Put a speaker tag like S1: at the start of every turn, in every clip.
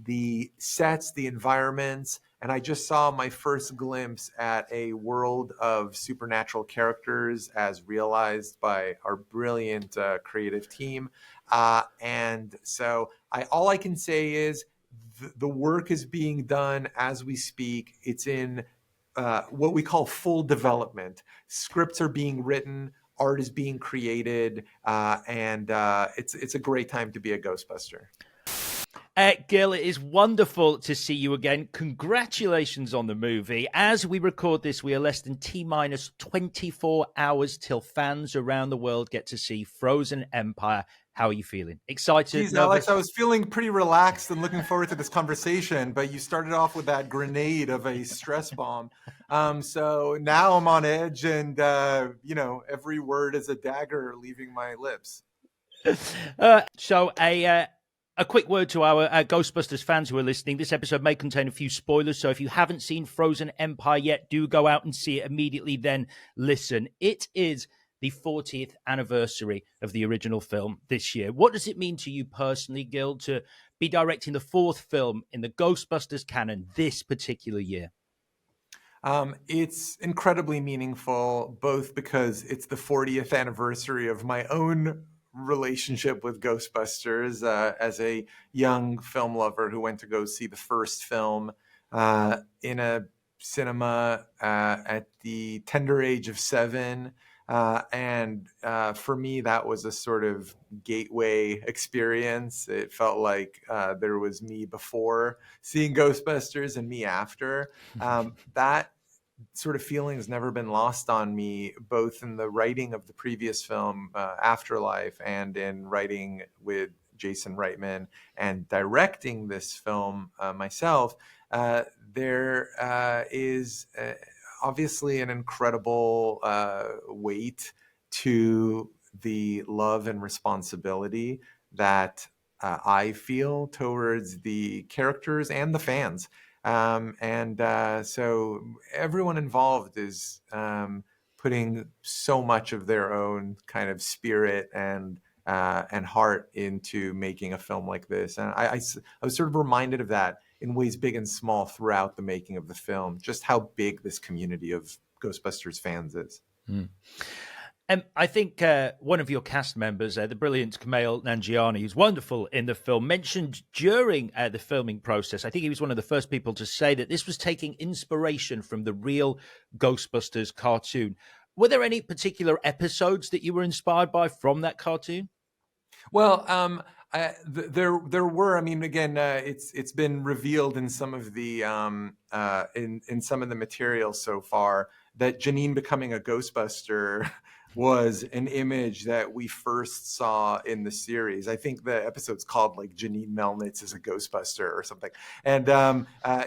S1: the sets, the environments, and I just saw my first glimpse at a world of supernatural characters as realized by our brilliant creative team. And so all I can say is the work is being done as we speak. It's in what we call full development. Scripts are being written, art is being created, and it's a great time to be a Ghostbuster.
S2: Gil, it is wonderful to see you again. Congratulations on the movie. As we record this, we are less than T-minus 24 hours till fans around the world get to see Frozen Empire. How are you feeling? Excited?
S1: Jeez,
S2: nervous?
S1: Alex, I was feeling pretty relaxed and looking forward to this conversation, but you started off with that grenade of a stress bomb. So now I'm on edge, and every word is a dagger leaving my lips.
S2: So a quick word to our Ghostbusters fans who are listening. This episode may contain a few spoilers, so if you haven't seen Frozen Empire yet, do go out and see it immediately, then listen. It is the 40th anniversary of the original film this year. What does it mean to you personally, Gil, to be directing the fourth film in the Ghostbusters canon this particular year?
S1: It's incredibly meaningful, both because it's the 40th anniversary of my own relationship with Ghostbusters as a young film lover who went to go see the first film in a cinema at the tender age of 7. And for me, that was a sort of gateway experience. It felt like there was me before seeing Ghostbusters and me after. That sort of feeling has never been lost on me, both in the writing of the previous film, Afterlife, and in writing with Jason Reitman and directing this film myself. There is obviously an incredible weight to the love and responsibility that I feel towards the characters and the fans. So everyone involved is putting so much of their own kind of spirit and heart into making a film like this. And I was sort of reminded of that in ways big and small throughout the making of the film, just how big this community of Ghostbusters fans is.
S2: I think one of your cast members, the brilliant Kumail Nanjiani, who's wonderful in the film, mentioned during the filming process, I think he was one of the first people to say that this was taking inspiration from the real Ghostbusters cartoon. Were there any particular episodes that you were inspired by from that cartoon?
S1: Well, there were. I mean, again, it's been revealed in some of the in some of the material so far that Janine becoming a Ghostbuster was an image that we first saw in the series. I think the episode's called like Janine Melnitz is a Ghostbuster or something. And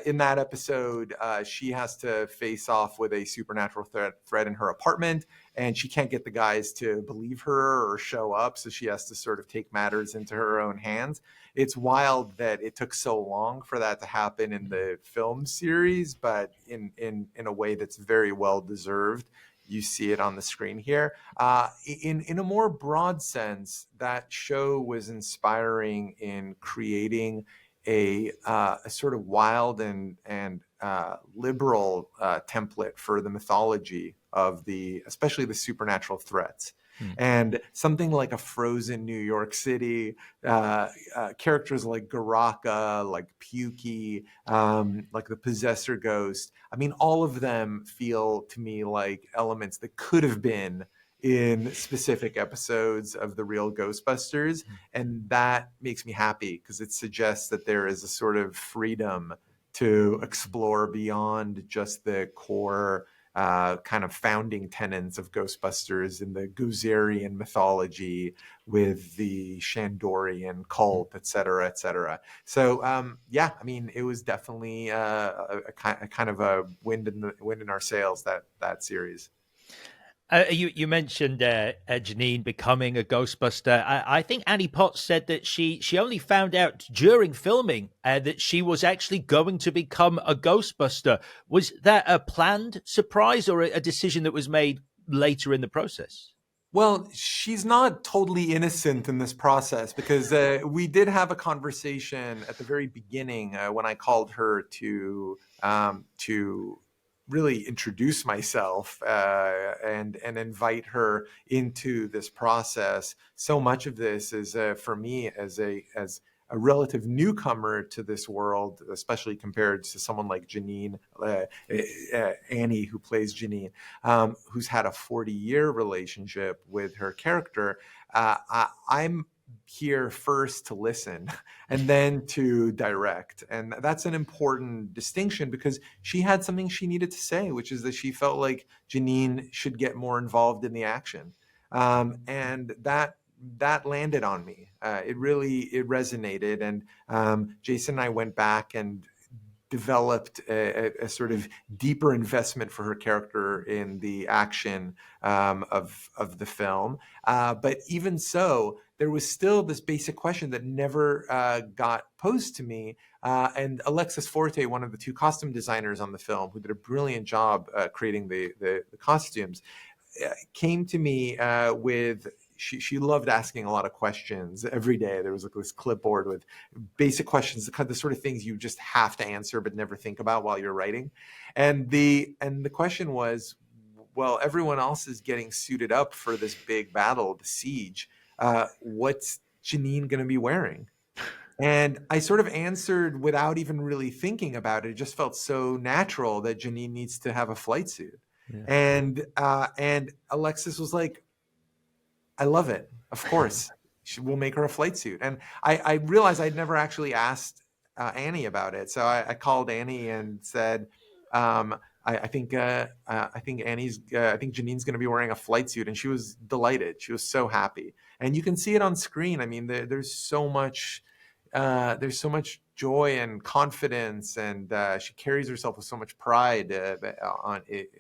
S1: in that episode, she has to face off with a supernatural threat in her apartment, and she can't get the guys to believe her or show up. So she has to sort of take matters into her own hands. It's wild that it took so long for that to happen in the film series, but in a way that's very well deserved. You see it on the screen here. In a more broad sense, that show was inspiring in creating a sort of wild and liberal template for the mythology of especially the supernatural threats. And something like a frozen New York City, characters like Garraka, like Pukey, like the Possessor Ghost. I mean, all of them feel to me like elements that could have been in specific episodes of the Real Ghostbusters. And that makes me happy because it suggests that there is a sort of freedom to explore beyond just the core kind of founding tenets of Ghostbusters in the Guzerian mythology with the Shandorian cult, et cetera, et cetera. So, I mean, it was definitely a kind of a wind in our sails, that series.
S2: You mentioned Janine becoming a Ghostbuster. I think Annie Potts said that she only found out during filming that she was actually going to become a Ghostbuster. Was that a planned surprise or a decision that was made later in the process?
S1: Well, she's not totally innocent in this process because we did have a conversation at the very beginning when I called her to really introduce myself and invite her into this process. So much of this is for me as a relative newcomer to this world, especially compared to someone like Janine, Annie, who plays Janine, who's had a 40-year relationship with her character. I'm here first to listen and then to direct. And that's an important distinction because she had something she needed to say, which is that she felt like Janine should get more involved in the action. And that landed on me. It resonated. And Jason and I went back and developed a sort of deeper investment for her character in the action of the film. But even so, there was still this basic question that never got posed to me. And Alexis Forte, one of the two costume designers on the film, who did a brilliant job creating the costumes, came to me with she loved asking a lot of questions every day. There was like this clipboard with basic questions, the sort of things you just have to answer but never think about while you're writing. And the question was, well, everyone else is getting suited up for this big battle, the siege. What's Janine going to be wearing? And I sort of answered without even really thinking about it. It just felt so natural that Janine needs to have a flight suit. Yeah. And Alexis was like, I love it. Of course, we'll make her a flight suit. And I realized I'd never actually asked Annie about it. So I called Annie and said, I think Janine's going to be wearing a flight suit, and she was delighted. She was so happy, and you can see it on screen. I mean, there's so much joy and confidence, and she carries herself with so much pride,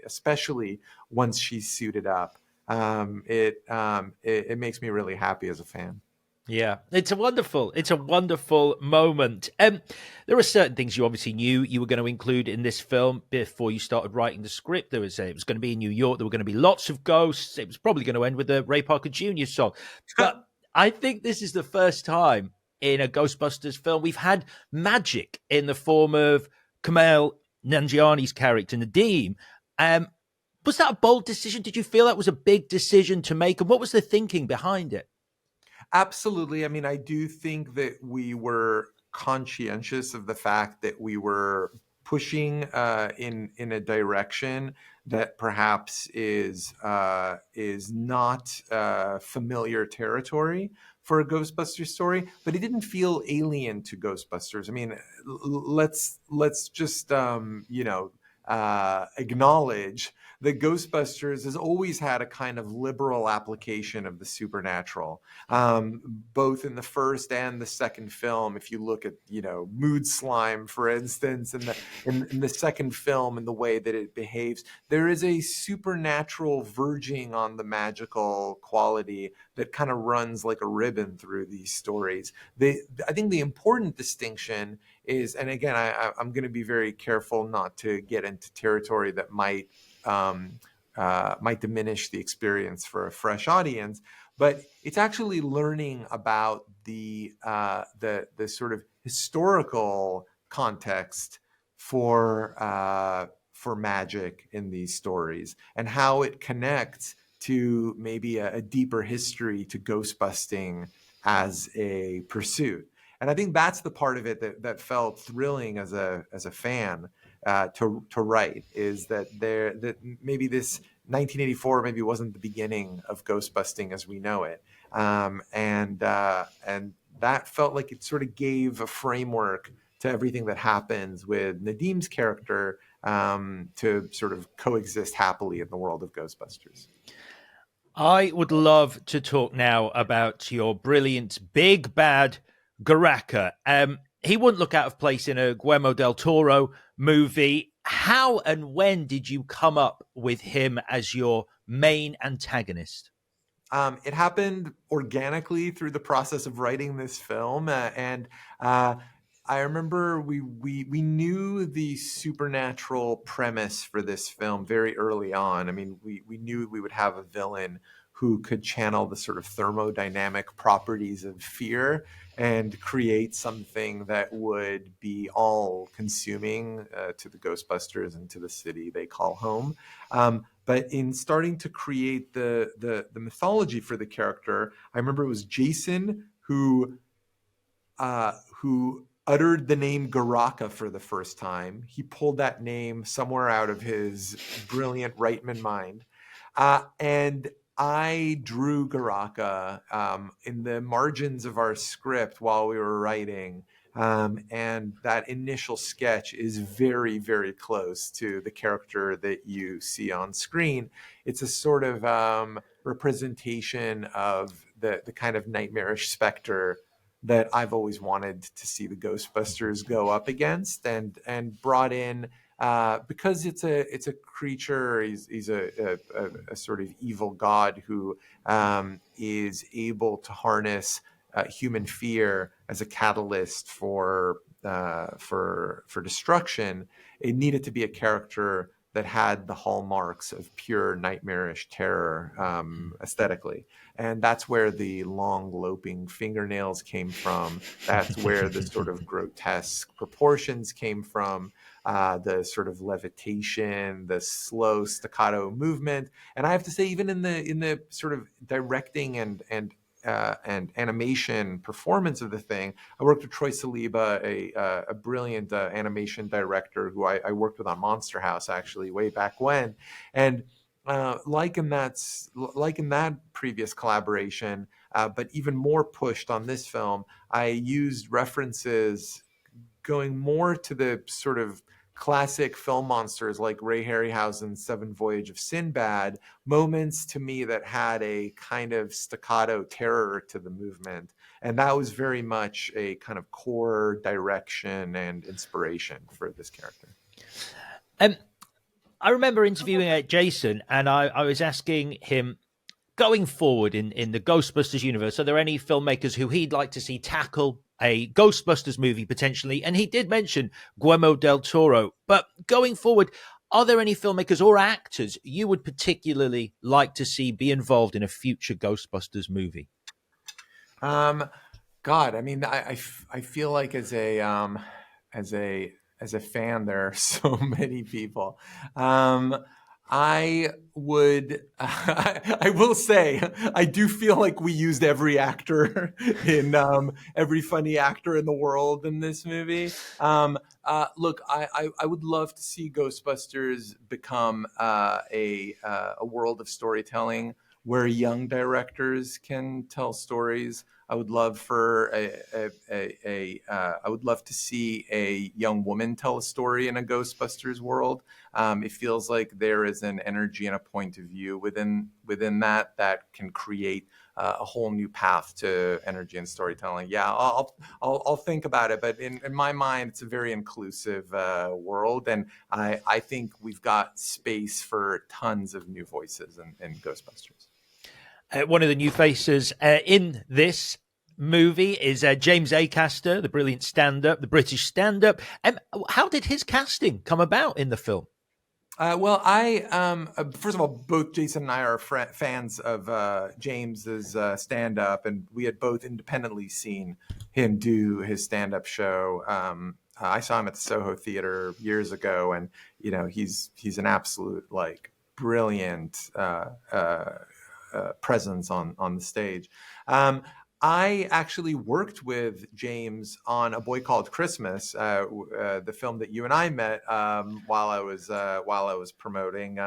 S1: especially once she's suited up. It makes me really happy as a fan.
S2: Yeah, it's a wonderful moment. There are certain things you obviously knew you were going to include in this film before you started writing the script. It was going to be in New York. There were going to be lots of ghosts. It was probably going to end with the Ray Parker Jr. song. But I think this is the first time in a Ghostbusters film we've had magic in the form of Kumail Nanjiani's character, Nadeem. Was that a bold decision? Did you feel that was a big decision to make? And what was the thinking behind it?
S1: Absolutely. I mean, I do think that we were conscientious of the fact that we were pushing in a direction that perhaps is not familiar territory for a Ghostbusters story, but it didn't feel alien to Ghostbusters. I mean, let's just acknowledge that Ghostbusters has always had a kind of liberal application of the supernatural, both in the first and the second film. If you look at, Mood Slime, for instance, in the second film and the way that it behaves, there is a supernatural verging on the magical quality that kind of runs like a ribbon through these stories. I think the important distinction is, and again, I'm going to be very careful not to get into territory that might diminish the experience for a fresh audience, but it's actually learning about the sort of historical context for magic in these stories and how it connects to maybe a deeper history to ghostbusting as a pursuit. And I think that's the part of it that felt thrilling as a fan to write, is that maybe this 1984 maybe wasn't the beginning of ghostbusting as we know it, and that felt like it sort of gave a framework to everything that happens with Nadeem's character to sort of coexist happily in the world of Ghostbusters.
S2: I would love to talk now about your brilliant big bad Garraka. He wouldn't look out of place in a Guillermo del Toro movie. How and when did you come up with him as your main antagonist?
S1: It happened organically through the process of writing this film, and I remember we knew the supernatural premise for this film very early on. I mean, we knew we would have a villain who could channel the sort of thermodynamic properties of fear and create something that would be all consuming to the Ghostbusters and to the city they call home. But in starting to create the mythology for the character, I remember it was Jason who uttered the name Garraka for the first time. He pulled that name somewhere out of his brilliant Reitman mind. And I drew Garraka in the margins of our script while we were writing. And that initial sketch is very, very close to the character that you see on screen. It's a sort of representation of the kind of nightmarish specter that I've always wanted to see the Ghostbusters go up against, and brought in because it's a creature. He's a sort of evil god who is able to harness human fear as a catalyst for destruction. It needed to be a character that had the hallmarks of pure nightmarish terror aesthetically. And that's where the long loping fingernails came from. That's where the sort of grotesque proportions came from, the sort of levitation, the slow staccato movement. And I have to say, even in the sort of directing and animation performance of the thing, I worked with Troy Saliba, a brilliant animation director who I worked with on Monster House actually way back when. And like in that previous collaboration, but even more pushed on this film, I used references going more to the sort of classic film monsters like Ray Harryhausen's Seven Voyage of Sinbad, moments to me that had a kind of staccato terror to the movement. And that was very much a kind of core direction and inspiration for this character.
S2: I remember interviewing Jason, and I was asking him, going forward in the Ghostbusters universe, are there any filmmakers who he'd like to see tackle a Ghostbusters movie potentially? And he did mention Guillermo del Toro. But going forward, are there any filmmakers or actors you would particularly like to see be involved in a future Ghostbusters movie?
S1: God, I mean, I feel like as a fan, there are so many people. I would, I will say, I do feel like we used every actor in every funny actor in the world in this movie. Look, I would love to see Ghostbusters become a world of storytelling where young directors can tell stories. I would love I would love to see a young woman tell a story in a Ghostbusters world. It feels like there is an energy and a point of view within that can create a whole new path to energy and storytelling. Yeah, I'll think about it, but in my mind, it's a very inclusive world, and I think we've got space for tons of new voices in Ghostbusters.
S2: One of the new faces in this movie is James Acaster, the brilliant stand-up, the British stand-up. How did his casting come about in the film?
S1: Well, first of all, both Jason and I are fans of James's stand-up, and we had both independently seen him do his stand-up show. I saw him at the Soho Theater years ago, and he's an absolute brilliant presence on the stage. I actually worked with James on A Boy Called Christmas, the film that you and I met while I was promoting.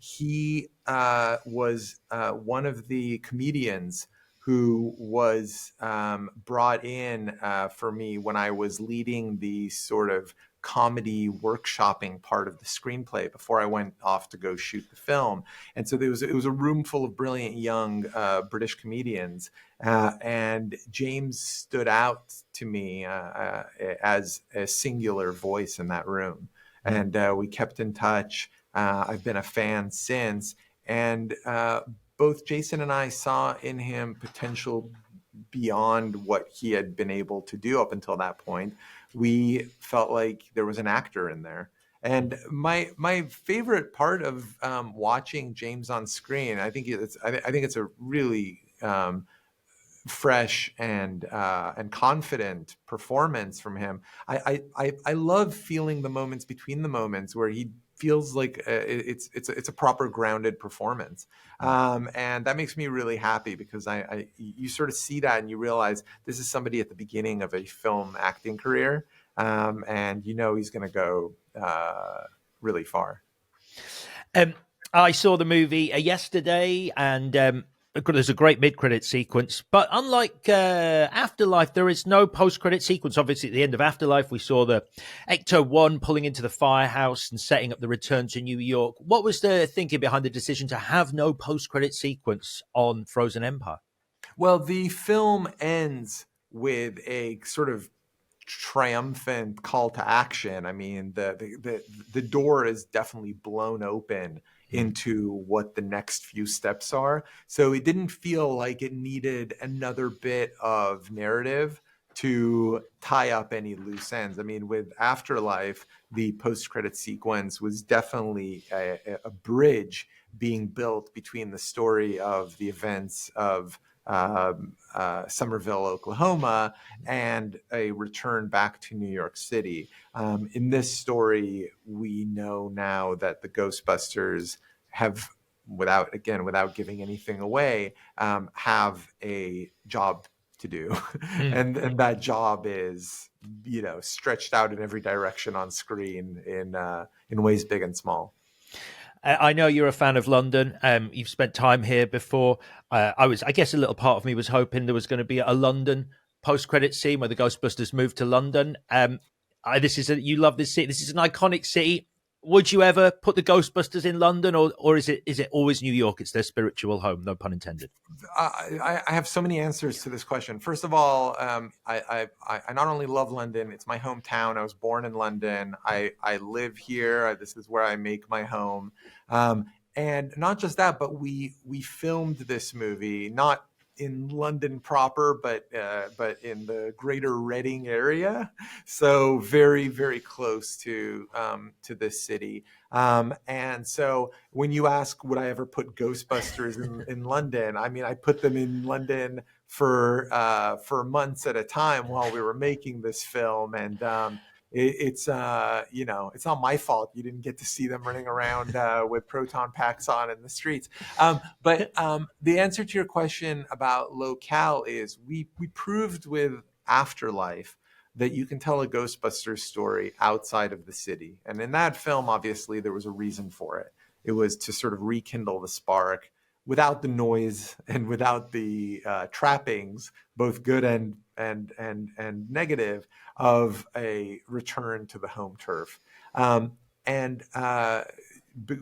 S1: He was one of the comedians who was brought in for me when I was leading the sort of comedy workshopping part of the screenplay before I went off to go shoot the film. And so it was a room full of brilliant young British comedians. And James stood out to me as a singular voice in that room. And we kept in touch. I've been a fan since. And both Jason and I saw in him potential beyond what he had been able to do up until that point. We felt like there was an actor in there. And my favorite part of watching James on screen, I think it's a really fresh and confident performance from him. I love feeling the moments between the moments where he feels like it's a proper grounded performance, and that makes me really happy because you sort of see that and you realize this is somebody at the beginning of a film acting career, and you know he's going to go really far.
S2: Um, I saw the movie yesterday, and there's a great mid-credit sequence. But unlike Afterlife, there is no post-credit sequence. Obviously, at the end of Afterlife, we saw the Ecto-1 pulling into the firehouse and setting up the return to New York. What was the thinking behind the decision to have no post-credit sequence on Frozen Empire?
S1: Well, the film ends with a sort of triumphant call to action. I mean, the door is definitely blown open into what the next few steps are. So it didn't feel like it needed another bit of narrative to tie up any loose ends. I mean, with Afterlife, the post-credit sequence was definitely a bridge being built between the story of the events of Somerville, Oklahoma, and a return back to New York City. In this story, we know now that the Ghostbusters have, without giving anything away, have a job to do, and that job is, you know, stretched out in every direction on screen in ways big and small.
S2: I know you're a fan of London. You've spent time here before. I guess a little part of me was hoping there was going to be a London post-credit scene where the Ghostbusters moved to London. You love this city. This is an iconic city. Would you ever put the Ghostbusters in London, or is it always New York? It's their spiritual home, no pun intended.
S1: I have so many answers to this question. First of all, I not only love London, it's my hometown. I was born in London. I live here. This is where I make my home. And not just that, but we filmed this movie not in London proper, but in the greater Reading area, so very, very close to this city. And so when you ask, would I ever put Ghostbusters in London? I mean, I put them in London for months at a time while we were making this film, and it's you know, it's not my fault you didn't get to see them running around with proton packs on in the streets. But the answer to your question about locale is we proved with Afterlife that you can tell a Ghostbusters story outside of the city. And in that film, obviously, there was a reason for it. It was to sort of rekindle the spark without the noise and without the trappings, both good and negative, of a return to the home turf. And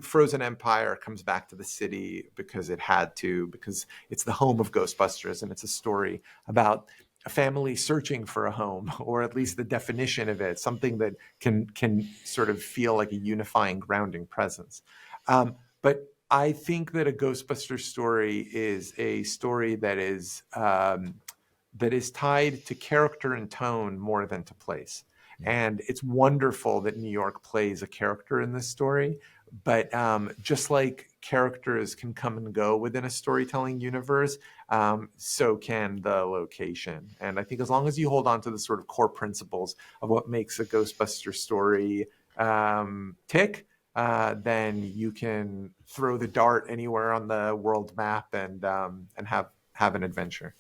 S1: Frozen Empire comes back to the city because it had to, because it's the home of Ghostbusters, and it's a story about a family searching for a home, or at least the definition of it, something that can sort of feel like a unifying, grounding presence. But I think that a Ghostbusters story is a story that is tied to character and tone more than to place. And it's wonderful that New York plays a character in this story. But just like characters can come and go within a storytelling universe, so can the location. And I think as long as you hold on to the sort of core principles of what makes a Ghostbuster story tick, then you can throw the dart anywhere on the world map and have an adventure.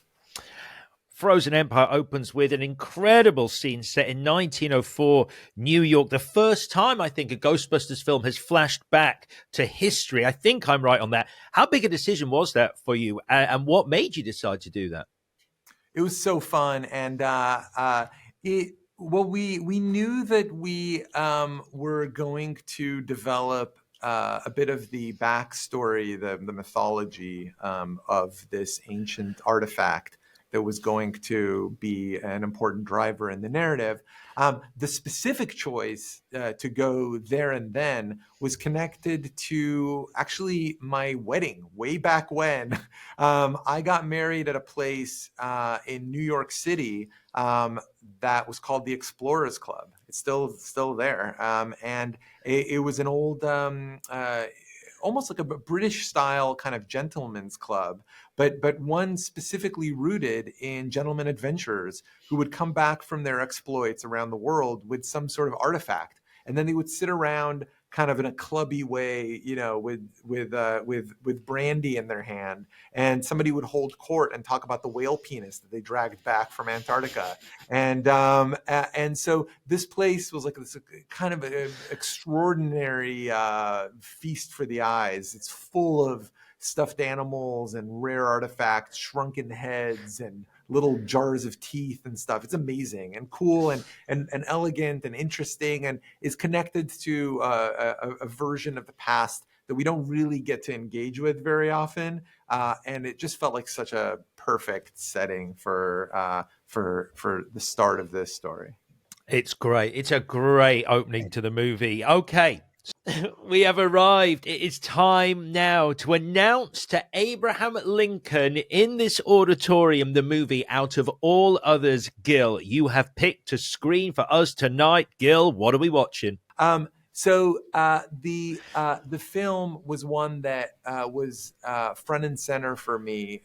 S2: Frozen Empire opens with an incredible scene set in 1904 New York. The first time I think a Ghostbusters film has flashed back to history. I think I'm right on that. How big a decision was that for you, and what made you decide to do that?
S1: It was so fun, and we knew that we were going to develop a bit of the backstory, the mythology of this ancient artifact that was going to be an important driver in the narrative. The specific choice to go there and then was connected to actually my wedding way back when. I got married at a place in New York City that was called the Explorers Club. It's still there. And it was an old, almost like a British style kind of gentleman's club, but one specifically rooted in gentlemen adventurers who would come back from their exploits around the world with some sort of artifact, and then they would sit around kind of in a clubby way, with brandy in their hand, and somebody would hold court and talk about the whale penis that they dragged back from Antarctica, and so this place was like this kind of an extraordinary feast for the eyes. It's full of stuffed animals and rare artifacts, shrunken heads, and little jars of teeth and stuff. It's amazing and cool and elegant and interesting, and is connected to a version of the past that we don't really get to engage with very often. And it just felt like such a perfect setting for the start of this story.
S2: It's great. It's a great opening to the movie. Okay. We have arrived. It is time now to announce to Abraham Lincoln in this auditorium the movie Out of All Others. Gil, you have picked a screen for us tonight. Gil, what are we watching?
S1: So the film was one that was front and center for me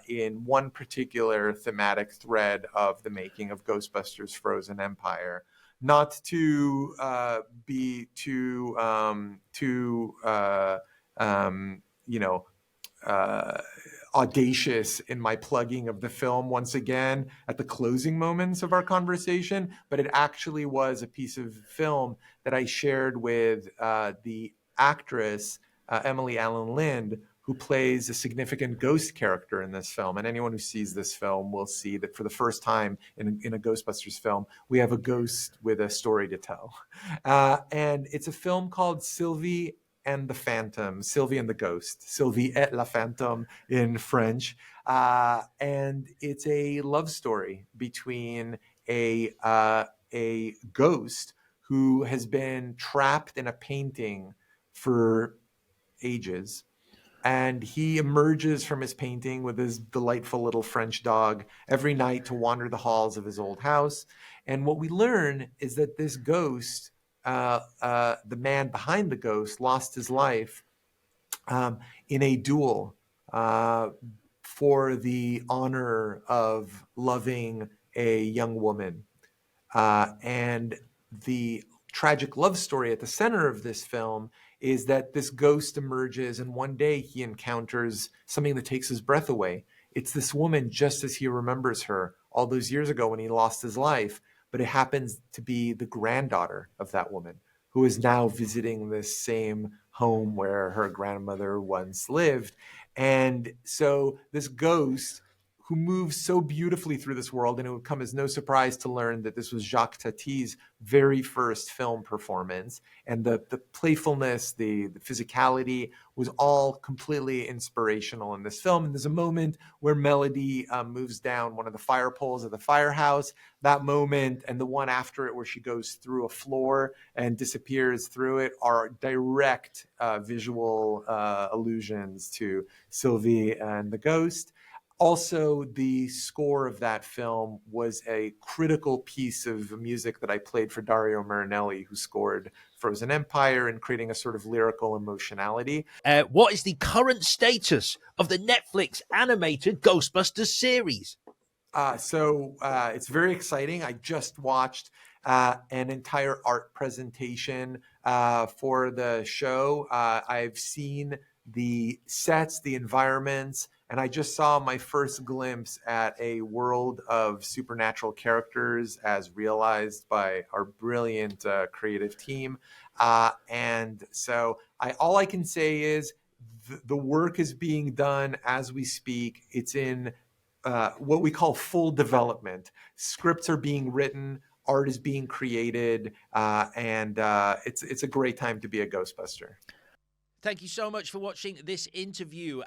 S1: in one particular thematic thread of the making of Ghostbusters: Frozen Empire. Not to be too audacious in my plugging of the film once again at the closing moments of our conversation, but it actually was a piece of film that I shared with the actress Emily Alyn Lind, who plays a significant ghost character in this film. And anyone who sees this film will see that for the first time in a Ghostbusters film, we have a ghost with a story to tell. And it's a film called Sylvie and the Phantom, Sylvie and the Ghost, Sylvie et la Phantom in French. And it's a love story between a ghost who has been trapped in a painting for ages. And he emerges from his painting with his delightful little French dog every night to wander the halls of his old house. And what we learn is that this ghost, the man behind the ghost, lost his life in a duel for the honor of loving a young woman. And the tragic love story at the center of this film is that this ghost emerges, and one day he encounters something that takes his breath away. It's this woman just as he remembers her all those years ago when he lost his life, but it happens to be the granddaughter of that woman who is now visiting this same home where her grandmother once lived. And so this ghost, who moves so beautifully through this world, and it would come as no surprise to learn that this was Jacques Tati's very first film performance, and the playfulness, the physicality was all completely inspirational in this film. And there's a moment where Melody moves down one of the fire poles of the firehouse. That moment and the one after it where she goes through a floor and disappears through it are direct visual allusions to Sylvie and the Ghost. Also, the score of that film was a critical piece of music that I played for Dario Marinelli, who scored Frozen Empire, and creating a sort of lyrical emotionality.
S2: What is the current status of the Netflix animated Ghostbusters series?
S1: So it's very exciting. I just watched an entire art presentation for the show. I've seen the sets, the environments, and I just saw my first glimpse at a world of supernatural characters as realized by our brilliant creative team. And so all I can say is the work is being done as we speak. It's in what we call full development. Scripts are being written, art is being created, and it's a great time to be a Ghostbuster.
S2: Thank you so much for watching this interview.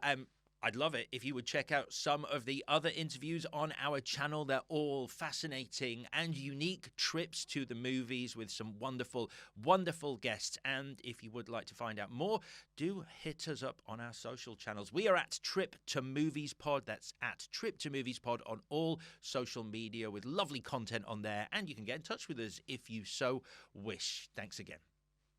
S2: I'd love it if you would check out some of the other interviews on our channel. They're all fascinating and unique trips to the movies with some wonderful, wonderful guests. And if you would like to find out more, do hit us up on our social channels. We are at Trip to Movies Pod. That's at Trip to Movies Pod on all social media with lovely content on there. And you can get in touch with us if you so wish. Thanks again.